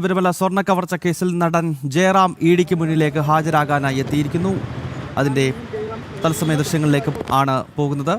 ശബരിമല സ്വർണ്ണ കവർച്ച കേസിൽ നടൻ ജയറാം ഇഡിക്ക് മുന്നിലേക്ക് ഹാജരാകാനായി എത്തിയിരിക്കുന്നു. അതിന്റെ തത്സമയ ദൃശ്യങ്ങളിലേക്ക് ആണ് പോകുന്നത്.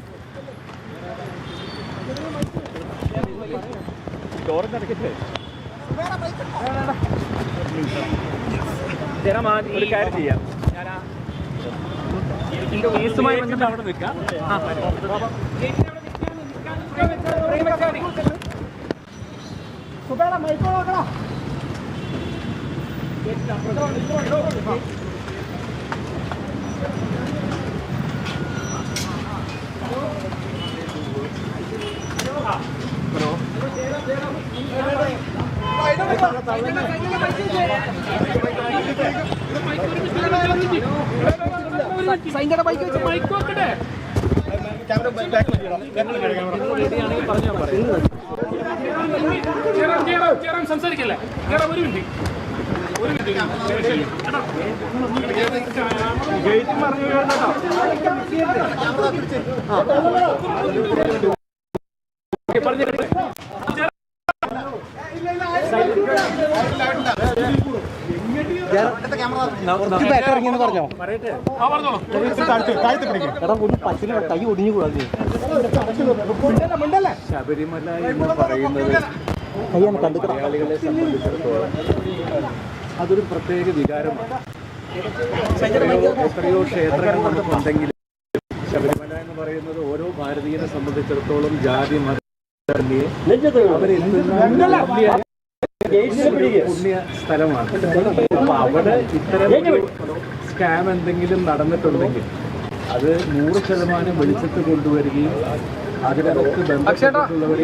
സംസാരിക്കല്ലേ കൈ ഒടിഞ്ഞു കൂടാതെ ശബരിമല എന്ന് പറയുന്നത് മലയാളികളെ സംബന്ധിച്ചിടത്തോളം അതൊരു പ്രത്യേക വികാരമാണ്. എത്രയോ ക്ഷേത്രങ്ങൾ നമുക്കുണ്ടെങ്കിലും ശബരിമല എന്ന് പറയുന്നത് ഓരോ ഭാരതീയനെ സംബന്ധിച്ചിടത്തോളം ജാതി മതയെ പുണ്യ സ്ഥലമാണ്. അപ്പൊ അവിടെ ഇത്തരം സ്കാം എന്തെങ്കിലും നടന്നിട്ടുണ്ടെങ്കിൽ അത് 100% വെളിച്ചത്ത് കൊണ്ടുവരികയും അതിനകത്ത് ബന്ധപ്പെട്ടുള്ളവരെ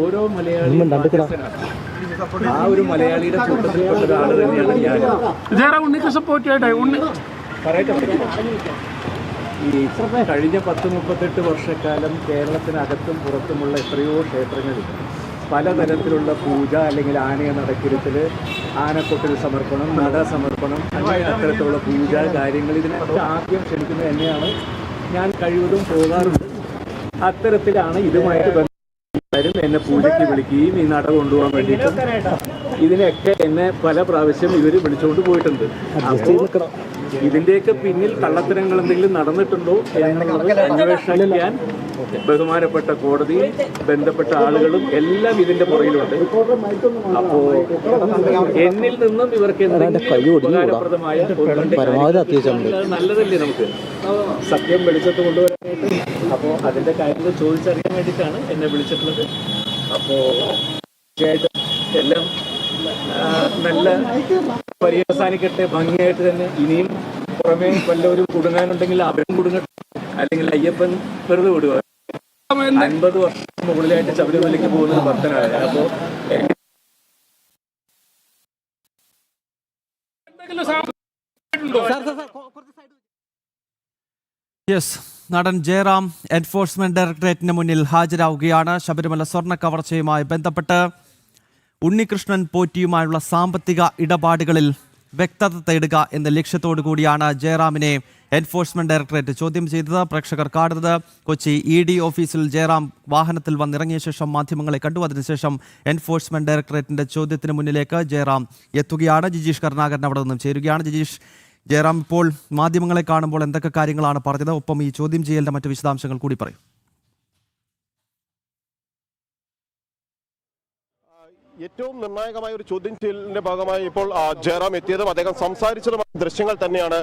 ഓരോ മലയാളിയും ആ ഒരു മലയാളിയുടെ കൂട്ടത്തിൽപ്പെട്ട ഒരാൾ തന്നെയാണ് ഞാൻ. ഈ കഴിഞ്ഞ 10-38 വർഷക്കാലം കേരളത്തിനകത്തും പുറത്തുമുള്ള എത്രയോ ക്ഷേത്രങ്ങളിൽ പലതരത്തിലുള്ള പൂജ അല്ലെങ്കിൽ ആനയെ നടക്കിരുത്തൽ, ആനക്കൊട്ടിൽ സമർപ്പണം, നട സമർപ്പണം, അങ്ങനെ അത്തരത്തിലുള്ള പൂജ കാര്യങ്ങൾ ഇതിനൊക്കെ ആദ്യം ക്ഷണിക്കുന്നത് തന്നെയാണ്. ഞാൻ കഴിവതും പോകാറുണ്ട്. അത്തരത്തിലാണ് ഇതുമായിട്ട് ബന്ധം എന്നെ പൂജയ്ക്ക് വിളിക്കുകയും ഈ നട കൊണ്ടുപോകാൻ വേണ്ടിയിട്ടും ഇതിനൊക്കെ എന്നെ പല പ്രാവശ്യം ഇവർ വിളിച്ചുകൊണ്ട് പോയിട്ടുണ്ട്. അപ്പോൾ ഇതിൻ്റെയൊക്കെ പിന്നിൽ കള്ളത്തരങ്ങൾ എന്തെങ്കിലും നടന്നിട്ടുണ്ടോ എന്നുള്ളത് അന്വേഷിക്കാൻ ബഹുമാനപ്പെട്ട കോടതിയും ബന്ധപ്പെട്ട ആളുകളും എല്ലാം ഇതിന്റെ പുറകിലുണ്ട്. അപ്പോ എന്നിൽ നിന്നും ഇവർക്ക് ഉപകാരപ്രദമായ നല്ലതല്ലേ നമുക്ക് സത്യം വെളിച്ചത്ത് കൊണ്ടുവരാനായിട്ട്. അപ്പോൾ അതിന്റെ കാര്യങ്ങൾ ചോദിച്ചറിയാൻ വേണ്ടിയിട്ടാണ് എന്നെ വിളിച്ചിട്ടുള്ളത്. അപ്പോ തീർച്ചയായിട്ടും എല്ലാം നല്ല പര്യവസാനിക്കട്ടെ, ഭംഗിയായിട്ട് തന്നെ. ഇനിയും പുറമേ വല്ലവരും കുടുങ്ങാനുണ്ടെങ്കിൽ അവരും കുടുങ്ങട്ടെ, അല്ലെങ്കിൽ അയ്യപ്പൻ വെറുതെ വിടുക. 50 വർഷം മുകളിലായിട്ട് ശബരിമലയ്ക്ക് പോകുന്നത് ഭക്തനാണ്. അപ്പോ നടൻ ജയറാം എൻഫോഴ്സ്മെന്റ് ഡയറക്ടറേറ്റിന് മുന്നിൽ ഹാജരാവുകയാണ്. ശബരിമല സ്വർണ്ണ കവർച്ചയുമായി ബന്ധപ്പെട്ട് ഉണ്ണികൃഷ്ണൻ പോറ്റിയുമായുള്ള സാമ്പത്തിക ഇടപാടുകളിൽ വ്യക്തത തേടുക എന്ന ലക്ഷ്യത്തോടു കൂടിയാണ് ജയറാമിനെ എൻഫോഴ്സ്മെന്റ് ഡയറക്ടറേറ്റ് ചോദ്യം ചെയ്തത്. പ്രേക്ഷകർ കാണുന്നത് കൊച്ചി ED ഓഫീസിൽ ജയറാം വാഹനത്തിൽ വന്നിറങ്ങിയ ശേഷം മാധ്യമങ്ങളെ കണ്ടു. അതിനുശേഷം എൻഫോഴ്സ്മെന്റ് ഡയറക്ടറേറ്റിന്റെ ചോദ്യത്തിന് മുന്നിലേക്ക് ജയറാം എത്തുകയാണ്. ജിജീഷ് കരുണാകരൻ അവിടെ നിന്നും ചേരുകയാണ്. ജിജീഷ്, ജയറാം ഇപ്പോൾ മാധ്യമങ്ങളെ കാണുമ്പോൾ എന്തൊക്കെ കാര്യങ്ങളാണ് പറഞ്ഞത്? ഒപ്പം ഈ ചോദ്യം ചെയ്യലിന്റെ മറ്റു വിശദാംശങ്ങൾ കൂടി പറയും. ഏറ്റവും നിർണായകമായ ഒരു ചോദ്യം ചെയ്യലിന്റെ ഭാഗമായി ഇപ്പോൾ ജയറാം എത്തിയതും അദ്ദേഹം സംസാരിച്ചതുമായ ദൃശ്യങ്ങൾ തന്നെയാണ്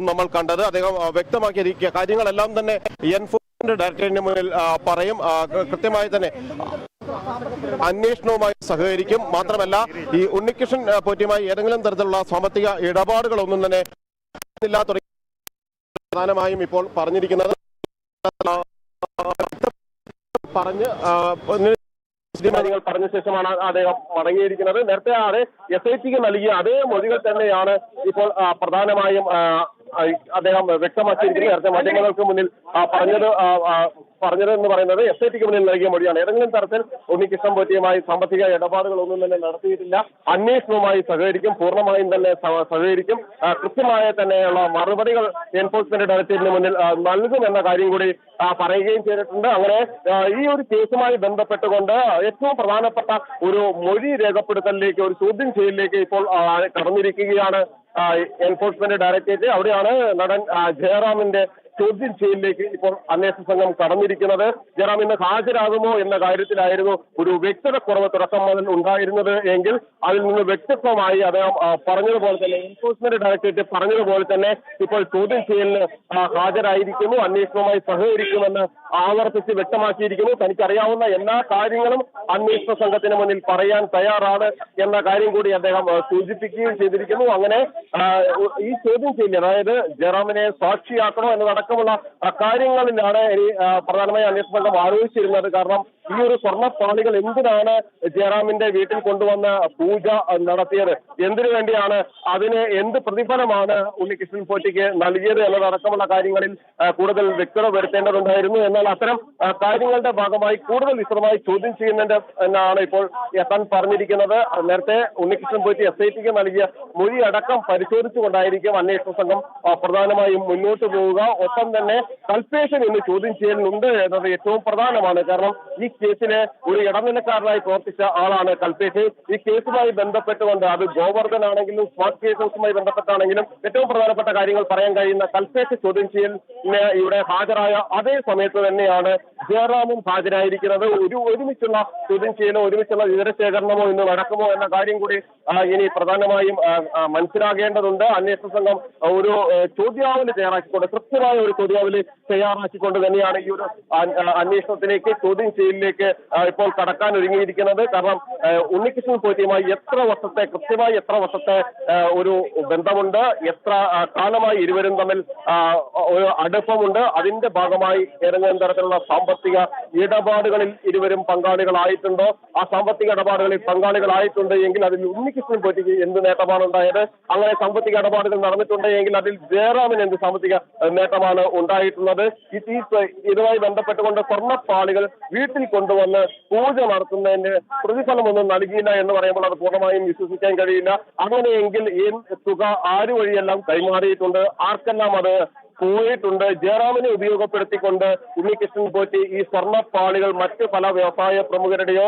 നമ്മൾ കണ്ടത്. അദ്ദേഹം വ്യക്തമാക്കിയിരിക്കുക കാര്യങ്ങളെല്ലാം തന്നെ എൻഫോഴ്സ്മെന്റ് ഡയറക്ടറേറ്റിന് മുന്നിൽ പറയും. കൃത്യമായി തന്നെ അന്വേഷണവുമായി സഹകരിക്കും. മാത്രമല്ല ഈ ഉണ്ണികൃഷ്ണൻ പോറ്റിയുമായി ഏതെങ്കിലും തരത്തിലുള്ള സാമ്പത്തിക ഇടപാടുകളൊന്നും തന്നെ ഇല്ല തുടങ്ങി പ്രധാനമായും ഇപ്പോൾ പറഞ്ഞിരിക്കുന്നത് പറഞ്ഞ ശേഷമാണ് അദ്ദേഹം മടങ്ങിയിരിക്കുന്നത്. നേരത്തെ SITക്ക് നൽകിയ അതേ മൊഴികൾ തന്നെയാണ് ഇപ്പോൾ പ്രധാനമായും അദ്ദേഹം വ്യക്തമാക്കിയിരിക്കുന്നത്. നേരത്തെ മാധ്യമങ്ങൾക്ക് മുന്നിൽ പറഞ്ഞത് എന്ന് പറയുന്നത് SITക്ക് മുന്നിൽ നൽകിയ മൊഴിയാണ്. ഏതെങ്കിലും തരത്തിൽ ഉണ്ണികൃഷ്ണൻ പോറ്റിയുമായി സാമ്പത്തിക ഇടപാടുകളൊന്നും തന്നെ നടത്തിയിട്ടില്ല, അന്വേഷണവുമായി സഹകരിക്കും, പൂർണ്ണമായും തന്നെ സഹകരിക്കും, കൃത്യമായ തന്നെയുള്ള മറുപടികൾ എൻഫോഴ്സ്മെന്റ് ഡയറക്ടറേറ്റിന് മുന്നിൽ നൽകുമെന്ന കാര്യം കൂടി പറയുകയും ചെയ്തിട്ടുണ്ട്. അങ്ങനെ ഈ ഒരു കേസുമായി ബന്ധപ്പെട്ടുകൊണ്ട് ഏറ്റവും പ്രധാനപ്പെട്ട ഒരു മൊഴി രേഖപ്പെടുത്തലിലേക്ക്, ഒരു ചോദ്യം ചെയ്യലിലേക്ക് ഇപ്പോൾ കടന്നിരിക്കുകയാണ് എൻഫോഴ്സ്മെന്റ് ഡയറക്ടറേറ്റ്. അവിടെയാണ് നടൻ ജയറാമിന്റെ ചോദ്യം ചെയ്യലിലേക്ക് ഇപ്പോൾ അന്വേഷണ സംഘം കടന്നിരിക്കുന്നത്. ജയറാം ഇന്ന് ഹാജരാകുമോ എന്ന കാര്യത്തിലായിരുന്നു ഒരു വ്യക്തതക്കുറവ് തുടക്കം മുതൽ ഉണ്ടായിരുന്നത് എങ്കിൽ അതിൽ നിന്ന് വ്യക്തിത്വമായി അദ്ദേഹം പറഞ്ഞതുപോലെ തന്നെ, എൻഫോഴ്സ്മെന്റ് ഡയറക്ടറേറ്റ് പറഞ്ഞതുപോലെ തന്നെ ഇപ്പോൾ ചോദ്യം ചെയ്യലിന് ഹാജരായിരിക്കുന്നു, അന്വേഷണവുമായി സഹകരിക്കുമെന്ന് ആവർത്തിച്ച് വ്യക്തമാക്കിയിരിക്കുന്നു. തനിക്കറിയാവുന്ന എല്ലാ കാര്യങ്ങളും അന്വേഷണ സംഘത്തിന് മുന്നിൽ പറയാൻ തയ്യാറാണ് എന്ന കാര്യം കൂടി അദ്ദേഹം സൂചിപ്പിക്കുകയും ചെയ്തിരിക്കുന്നു. അങ്ങനെ ഈ ചോദ്യം ചെയ്യൽ, അതായത് ജയറാമിനെ സാക്ഷിയാക്കണോ എന്നതടക്കമുള്ള കാര്യങ്ങളിലാണ് ഇനി പ്രധാനമായി അന്വേഷണ സംഘം ആലോചിച്ചിരുന്നത്. കാരണം ഈ ഒരു സ്വർണ്ണപ്പാളികൾ എന്തിനാണ് ജയറാമിന്റെ വീട്ടിൽ കൊണ്ടുവന്ന് പൂജ നടത്തിയത്, എന്തിനു വേണ്ടിയാണ്, അതിന് എന്ത് പ്രതിഫലമാണ് ഉണ്ണികൃഷ്ണൻ പോറ്റിക്ക് നൽകിയത് എന്നതടക്കമുള്ള കാര്യങ്ങളിൽ കൂടുതൽ വ്യക്തത വരുത്തേണ്ടതുണ്ടായിരുന്നു. എന്നാൽ അത്തരം കാര്യങ്ങളുടെ ഭാഗമായി കൂടുതൽ വിശദമായി ചോദ്യം ചെയ്യുന്നതിന്റെ എന്നാണ് ഇപ്പോൾ എത്താൻ പറഞ്ഞിരിക്കുന്നത്. നേരത്തെ ഉണ്ണികൃഷ്ണൻ പോറ്റി SITക്ക് നൽകിയ മൊഴി അടക്കം പരിശോധിച്ചുകൊണ്ടായിരിക്കും അന്വേഷണ സംഘം പ്രധാനമായും മുന്നോട്ട് പോവുക. ഒപ്പം തന്നെ കൽപ്പേഷൻ ഇന്ന് ചോദ്യം ചെയ്യലുണ്ട് എന്നത് ഏറ്റവും പ്രധാനമാണ്. കാരണം ഈ കേസിലെ ഒരു ഇടനിലക്കാരനായി പ്രവർത്തിച്ച ആളാണ് കൽപ്പേഷ്. ഈ കേസുമായി ബന്ധപ്പെട്ടുകൊണ്ട് അത് ഗോവർദ്ധൻ ആണെങ്കിലും സ്മാർട്ട് കേസുമായി ബന്ധപ്പെട്ടാണെങ്കിലും ഏറ്റവും പ്രധാനപ്പെട്ട കാര്യങ്ങൾ പറയാൻ കഴിയുന്ന കൽപ്പേഷ് ചോദ്യം ചെയ്യലിന് ഇവിടെ ഹാജരായ അതേ സമയത്ത് തന്നെയാണ് ജയറാമും ഹാജരായിരിക്കുന്നത്. ഒരുമിച്ചുള്ള ചോദ്യം ചെയ്യലോ ഒരുമിച്ചുള്ള വിവരശേഖരണമോ ഇന്ന് നടക്കുമോ എന്ന കാര്യം കൂടി ഇനി പ്രധാനമായും മനസ്സിലാകേണ്ടതുണ്ട്. അന്വേഷണ സംഘം ഒരു ചോദ്യാവലി തയ്യാറാക്കിക്കൊണ്ട്, കൃത്യമായ ഒരു ചോദ്യാവലി തയ്യാറാക്കിക്കൊണ്ട് തന്നെയാണ് ഈ ഒരു അന്വേഷണത്തിലേക്ക്, ചോദ്യം ചെയ്യലിലേക്ക് ഇപ്പോൾ കടക്കാൻ ഒരുങ്ങിയിരിക്കുന്നത്. കാരണം ഉണ്ണികൃഷ്ണൻ പോറ്റിയുമായി കൃത്യമായി എത്ര വർഷത്തെ ഒരു ബന്ധമുണ്ട്, എത്ര കാലമായി ഇരുവരും തമ്മിൽ ഒരു അടുപ്പമുണ്ട്, അതിന്റെ ഭാഗമായി ഏതെങ്കിലും തരത്തിലുള്ള സാമ്പത്തിക ഇടപാടുകളിൽ ഇരുവരും പങ്കാളികളായിട്ടുണ്ടോ, ആ സാമ്പത്തിക ഇടപാടുകളിൽ പങ്കാളികളായിട്ടുണ്ട് എങ്കിൽ അതിൽ ഉണ്ണികൃഷ്ണൻ പോറ്റിക്ക് എന്ത് നേട്ടമാണ് ഉണ്ടായത്, അങ്ങനെ സാമ്പത്തിക ഇടപാടുകൾ നടന്നിട്ടുണ്ട് എങ്കിൽ അതിൽ ജയറാമിന് എന്ത് സാമ്പത്തിക നേട്ടമാണ് ഉണ്ടായിട്ടുള്ളത്, ഇതുമായി ബന്ധപ്പെട്ടുകൊണ്ട് സ്വർണ്ണപ്പാളികൾ വീട്ടിൽ കൊണ്ടുവന്ന് പൂജ നടത്തുന്നതിന് പ്രതിഫലമൊന്നും നൽകിയില്ല എന്ന് പറയുമ്പോൾ അത് പൂർണ്ണമായും വിശ്വസിക്കാൻ കഴിയില്ല. അങ്ങനെയെങ്കിൽ ഈ തുക ആര് വഴിയെല്ലാം കൈമാറിയിട്ടുണ്ട്, ആർക്കെല്ലാം അത് പോയിട്ടുണ്ട്, ജയറാമിനെ ഉപയോഗപ്പെടുത്തിക്കൊണ്ട് ഉണ്ണികൃഷ്ണൻ പോറ്റി ഈ സ്വർണ്ണപ്പാളികൾ മറ്റ് പല വ്യവസായ പ്രമുഖരുടെയോ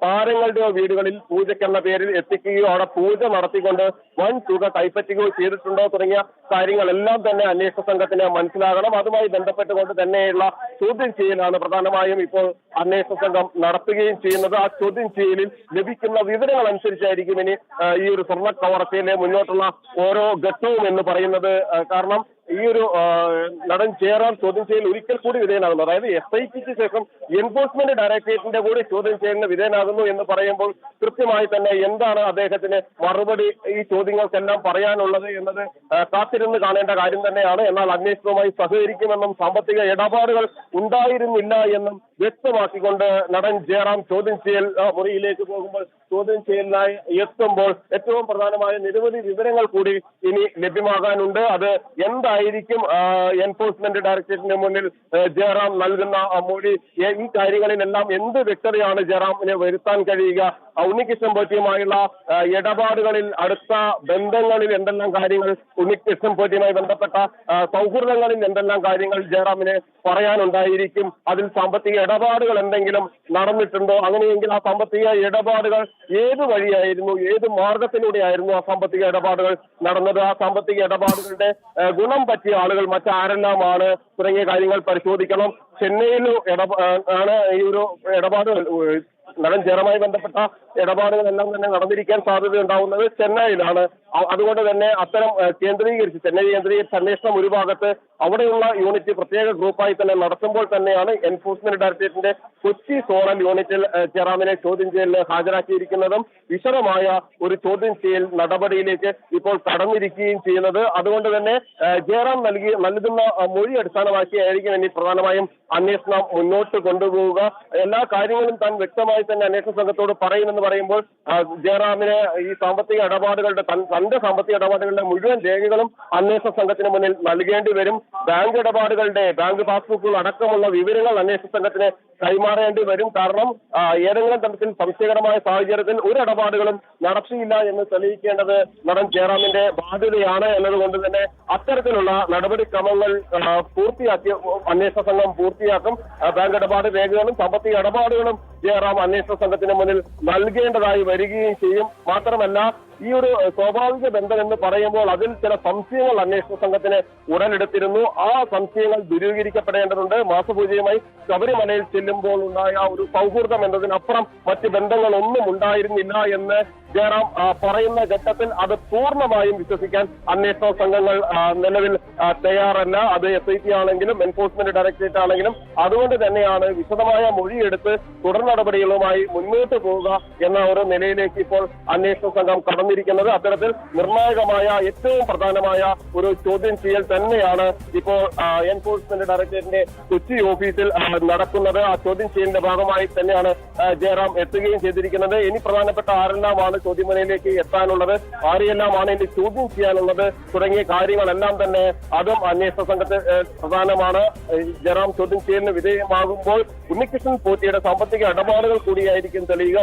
താരങ്ങളുടെയോ വീടുകളിൽ പൂജയ്ക്കെന്ന പേരിൽ എത്തിക്കുകയോ അവിടെ പൂജ നടത്തിക്കൊണ്ട് വൻ തുക കൈപ്പറ്റുകയോ ചെയ്തിട്ടുണ്ടോ തുടങ്ങിയ കാര്യങ്ങളെല്ലാം തന്നെ അന്വേഷണ സംഘത്തിന് മനസ്സിലാകണം. അതുമായി ബന്ധപ്പെട്ടുകൊണ്ട് തന്നെയുള്ള ചോദ്യം ചെയ്യലാണ് പ്രധാനമായും ഇപ്പോൾ അന്വേഷണ സംഘം നടത്തുകയും ചെയ്യുന്നത്. ആ ചോദ്യം ചെയ്യലിൽ ലഭിക്കുന്ന വിവരങ്ങൾ അനുസരിച്ചായിരിക്കും ഇനി ഈ ഒരു സ്വർണ്ണ കവർച്ചയിലെ മുന്നോട്ടുള്ള ഓരോ ഘട്ടവും എന്ന് പറയുന്നത്. കാരണം ഈ ഒരു നടൻ ജയറാം ചോദ്യം ചെയ്യൽ ഒരിക്കൽ കൂടി വിധേയനാകുന്നു. അതായത് SITക്ക് ശേഷം എൻഫോഴ്സ്മെന്റ് ഡയറക്ടറേറ്റിന്റെ കൂടി ചോദ്യം ചെയ്യലിന് വിധേയനാകുന്നു എന്ന് പറയുമ്പോൾ കൃത്യമായി തന്നെ എന്താണ് അദ്ദേഹത്തിന് മറുപടി ഈ ചോദ്യങ്ങൾക്കെല്ലാം പറയാനുള്ളത് എന്നത് കാത്തിരുന്ന് കാണേണ്ട കാര്യം തന്നെയാണ്. എന്നാൽ അന്വേഷണവുമായി സഹകരിക്കുമെന്നും സാമ്പത്തിക ഇടപാടുകൾ ഉണ്ടായിരുന്നില്ല എന്നും വ്യക്തമാക്കിക്കൊണ്ട് നടൻ ജയറാം ചോദ്യം ചെയ്യൽ മുറിയിലേക്ക് പോകുമ്പോൾ, ചോദ്യം ചെയ്യലിനായി എത്തുമ്പോൾ ഏറ്റവും പ്രധാനമായ നിരവധി വിവരങ്ങൾ കൂടി ഇനി ലഭ്യമാകാനുണ്ട്. അത് എന്തായിരിക്കും എൻഫോഴ്സ്മെന്റ് ഡയറക്ടറേറ്റിന് മുന്നിൽ ജയറാം നൽകുന്ന മൊഴി, ഈ കാര്യങ്ങളിലെല്ലാം എന്ത് വ്യക്തതയാണ് ജയറാമിന് വരുത്താൻ കഴിയുക, ഉണ്ണികൃഷ്ണൻ പോറ്റിയുമായുള്ള ഇടപാടുകളിൽ, അടുത്ത ബന്ധങ്ങളിൽ എന്തെല്ലാം കാര്യങ്ങൾ, ഉണ്ണികൃഷ്ണൻ പോറ്റിയുമായി ബന്ധപ്പെട്ട സൗഹൃദങ്ങളിൽ എന്തെല്ലാം കാര്യങ്ങൾ ജയറാമിന് പറയാനുണ്ടായിരിക്കും, അതിൽ സാമ്പത്തിക ഇടപാടുകൾ എന്തെങ്കിലും നടന്നിട്ടുണ്ടോ, അങ്ങനെയെങ്കിൽ ആ സാമ്പത്തിക ഇടപാടുകൾ ഏത് വഴിയായിരുന്നു, ഏത് മാർഗത്തിലൂടെയായിരുന്നു ആ സാമ്പത്തിക ഇടപാടുകൾ നടന്നത്, ആ സാമ്പത്തിക ഇടപാടുകളുടെ ഗുണം പറ്റിയ ആളുകൾ മറ്റാരെല്ലാമാണ് തുടങ്ങിയ കാര്യങ്ങൾ പരിശോധിക്കണം. ചെന്നൈയിൽ ആണ് ഈ ഒരു ഇടപാടുകൾ, നടൻ ജയറാമുമായി ബന്ധപ്പെട്ട ഇടപാടുകളെല്ലാം തന്നെ നടന്നിരിക്കാൻ സാധ്യത ഉണ്ടാവുന്നത് ചെന്നൈയിലാണ്. അതുകൊണ്ട് തന്നെ അത്തരം ചെന്നൈ കേന്ദ്രീകരിച്ച് അന്വേഷണം ഒരു ഭാഗത്ത്, അവിടെയുള്ള യൂണിറ്റ് പ്രത്യേക ഗ്രൂപ്പായി തന്നെ നടത്തുമ്പോൾ തന്നെയാണ് എൻഫോഴ്സ്മെന്റ് ഡയറക്ടറേറ്റിന്റെ കൊച്ചി സോണൽ യൂണിറ്റിൽ ജയറാമിനെ ചോദ്യം ചെയ്യലിന് ഹാജരാക്കിയിരിക്കുന്നതും വിശദമായ ഒരു ചോദ്യം ചെയ്യൽ നടപടിയിലേക്ക് ഇപ്പോൾ കടന്നിരിക്കുകയും ചെയ്യുന്നത്. അതുകൊണ്ട് തന്നെ ജയറാം നൽകുന്ന മൊഴി അടിസ്ഥാനമാക്കിയായിരിക്കും ഇനി പ്രധാനമായും അന്വേഷണം മുന്നോട്ട് കൊണ്ടുപോവുക. എല്ലാ കാര്യങ്ങളും താൻ വ്യക്തമായി തന്നെ അന്വേഷണ സംഘത്തോട് പറയുമെന്ന് പറയുമ്പോൾ ജയറാമിന് ഈ സാമ്പത്തിക ഇടപാടുകളുടെ, താൻ തന്റെ സാമ്പത്തിക ഇടപാടുകളുടെ മുഴുവൻ രേഖകളും അന്വേഷണ സംഘത്തിന് മുന്നിൽ നൽകേണ്ടി വരും. ബാങ്ക് ഇടപാടുകളുടെ ബാങ്ക് പാസ്ബുക്കുകൾ അടക്കമുള്ള വിവരങ്ങൾ അന്വേഷണ സംഘത്തിന് കൈമാറേണ്ടി വരും. കാരണം ഏതെങ്കിലും തരത്തിൽ സംശയകരമായ സാഹചര്യത്തിൽ ഒരു ഇടപാടുകളും നടത്തിയില്ല എന്ന് തെളിയിക്കേണ്ടത് നടൻ ജയറാമിന്റെ ബാധ്യതയാണ് എന്നതുകൊണ്ട് തന്നെ അത്തരത്തിലുള്ള നടപടിക്രമങ്ങൾ പൂർത്തിയാക്കി അന്വേഷണ സംഘം പൂർത്തിയാക്കും. ബാങ്ക് ഇടപാട് രേഖകളും സാമ്പത്തിക ഇടപാടുകളും ജയറാം അന്വേഷണ സംഘത്തിന് മുന്നിൽ നൽകേണ്ടതായി വരികയും ചെയ്യും. മാത്രമല്ല ഈ ഒരു സ്വാഭാവിക ബന്ധം എന്ന് പറയുമ്പോൾ അതിൽ ചില സംശയങ്ങൾ അന്വേഷണ സംഘത്തിന് ഉടലെടുത്തിരുന്നു. ആ സംശയങ്ങൾ ദൂരീകരിക്കപ്പെടേണ്ടതുണ്ട്. മാസപൂജയുമായി ശബരിമലയിൽ ചെല്ലുമ്പോൾ ഉണ്ടായ ഒരു സൗഹൃദം എന്നതിനപ്പുറം മറ്റ് ബന്ധങ്ങളൊന്നും ഉണ്ടായിരുന്നില്ല എന്ന് ജയറാം പറയുന്ന ഘട്ടത്തിൽ അത് പൂർണ്ണമായും വിശ്വസിക്കാൻ അന്വേഷണ സംഘങ്ങൾ നിലവിൽ തയ്യാറല്ല. അത് SIT ആണെങ്കിലും എൻഫോഴ്സ്മെന്റ് ഡയറക്ടറേറ്റ് ആണെങ്കിലും. അതുകൊണ്ട് തന്നെയാണ് വിശദമായ മൊഴിയെടുത്ത് തുടർ നടപടികളുമായി മുന്നോട്ട് പോവുക എന്ന ഒരു നിലയിലേക്ക് ഇപ്പോൾ അന്വേഷണ സംഘം കടന്നിരിക്കുന്നത്. അത്തരത്തിൽ നിർണായകമായ ഏറ്റവും പ്രധാനമായ ഒരു ചോദ്യം ചെയ്യൽ തന്നെയാണ് ഇപ്പോൾ എൻഫോഴ്സ്മെന്റ് ഡയറക്ടറേറ്റിന്റെ കൊച്ചി ഓഫീസിൽ നടക്കുന്നത്. ആ ചോദ്യം ചെയ്യലിന്റെ ഭാഗമായി തന്നെയാണ് ജയറാം എത്തുകയും ചെയ്തിരിക്കുന്നത്. ഇനി പ്രധാനപ്പെട്ട ആരെല്ലാമാണ് ചോദ്യമുനയിലേക്ക് എത്താനുള്ളത്, ആരെയെല്ലാമാണ് ഇനി ചോദ്യം ചെയ്യാനുള്ളത് തുടങ്ങിയ കാര്യങ്ങളെല്ലാം തന്നെ അതും അന്വേഷണ സംഘത്തെ പ്രധാനമാണ്. ജയറാം ചോദ്യം ചെയ്യലിന് വിധേയമാകുമ്പോൾ ഉണ്ണികൃഷ്ണൻ പോറ്റിയുടെ സാമ്പത്തിക ഇടപാടുകൾ കൂടിയായിരിക്കും തെളിയുക.